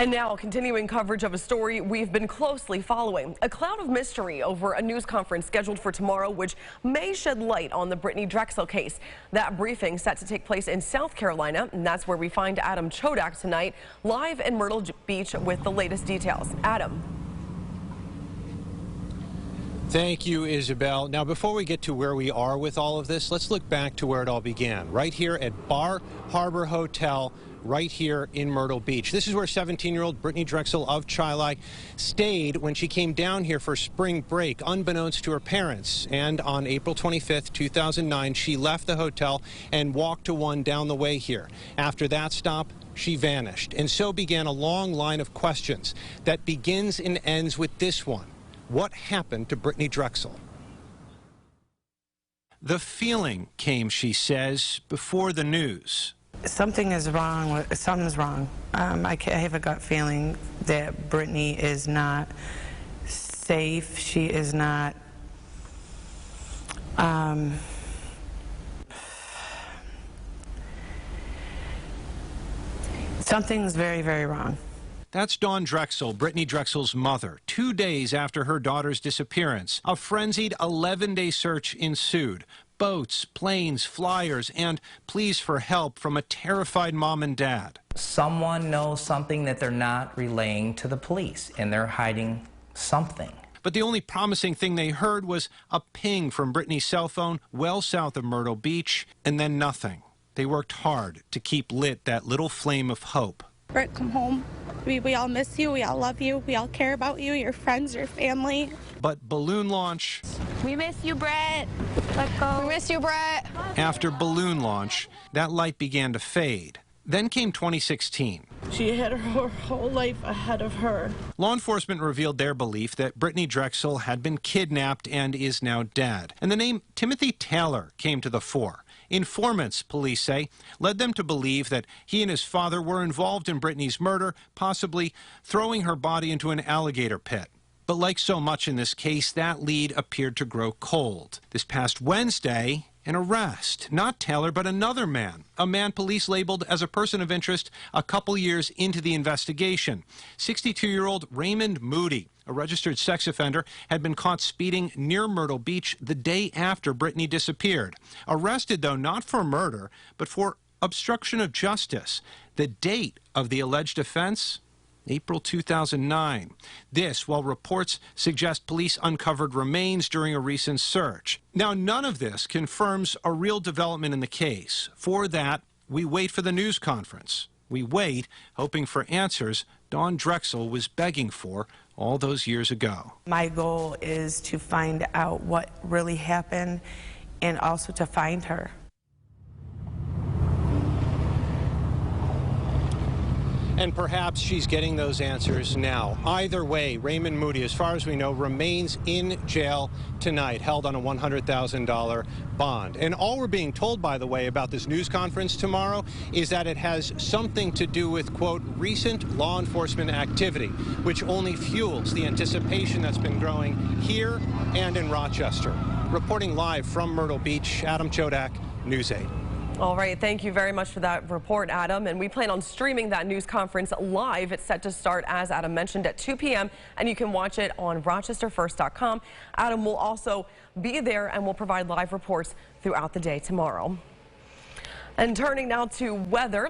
And now, continuing coverage of a story we've been closely following. A cloud of mystery over a news conference scheduled for tomorrow, which may shed light on the Drexel case. That briefing set to take place in South Carolina, and that's where we find Adam Chodak tonight, live in Myrtle Beach with the latest details. Adam. Thank you, Isabel. Now, before we get to where we are with all of this, let's look back to where it all began, right here at Bar Harbor Hotel, right here in Myrtle Beach. This is where 17-year-old Brittany Drexel of Chilai stayed when she came down here for spring break, unbeknownst to her parents. And on April 25th, 2009, she left the hotel and walked to one down the way here. After that stop, she vanished. And so began a long line of questions that begins and ends with this one. What happened to Brittany Drexel? The feeling came, she says, before the news. Something is wrong. Something's wrong. I have a gut feeling that Brittany is not safe. She is not. Something's very, very wrong. That's Dawn Drexel, Brittany Drexel's mother. 2 days after her daughter's disappearance, a frenzied 11-day search ensued. Boats, planes, flyers, and pleas for help from a terrified mom and dad. Someone knows something that they're not relaying to the police, and they're hiding something. But the only promising thing they heard was a ping from Brittany's cell phone well south of Myrtle Beach, and then nothing. They worked hard to keep lit that little flame of hope. Britt, come home. We all miss you. We all love you. We all care about you, your friends, your family. But balloon launch. We miss you, Britt. Let's go. We miss you, Britt. After balloon launch, that light began to fade. Then came 2016. She had her whole life ahead of her. Law enforcement revealed their belief that Brittany Drexel had been kidnapped and is now dead. And the name Timothy Taylor came to the fore. Informants, police say, led them to believe that he and his father were involved in Brittany's murder, possibly throwing her body into an alligator pit. But like so much in this case, that lead appeared to grow cold. This past Wednesday, an arrest. Not Taylor, but another man. A man police labeled as a person of interest a couple years into the investigation. 62-year-old Raymond Moody, a registered sex offender, had been caught speeding near Myrtle Beach the day after Brittany disappeared. Arrested, though, not for murder, but for obstruction of justice. The date of the alleged offense? April 2009. This while reports suggest police uncovered remains during a recent search. Now, none of this confirms a real development in the case. For that, we wait for the news conference. We wait, hoping for answers Dawn Drexel was begging for all those years ago. My goal is to find out what really happened and also to find her. And perhaps she's getting those answers now. Either way, Raymond Moody, as far as we know, remains in jail tonight, held on a $100,000 bond. And all we're being told, by the way, about this news conference tomorrow is that it has something to do with, quote, recent law enforcement activity, which only fuels the anticipation that's been growing here and in Rochester. Reporting live from Myrtle Beach, Adam Chodak, News 8. All right, thank you very much for that report, Adam. And we plan on streaming that news conference live. It's set to start, as Adam mentioned, at 2 p.m. and you can watch it on rochesterfirst.com. Adam will also be there and will provide live reports throughout the day tomorrow. And turning now to weather.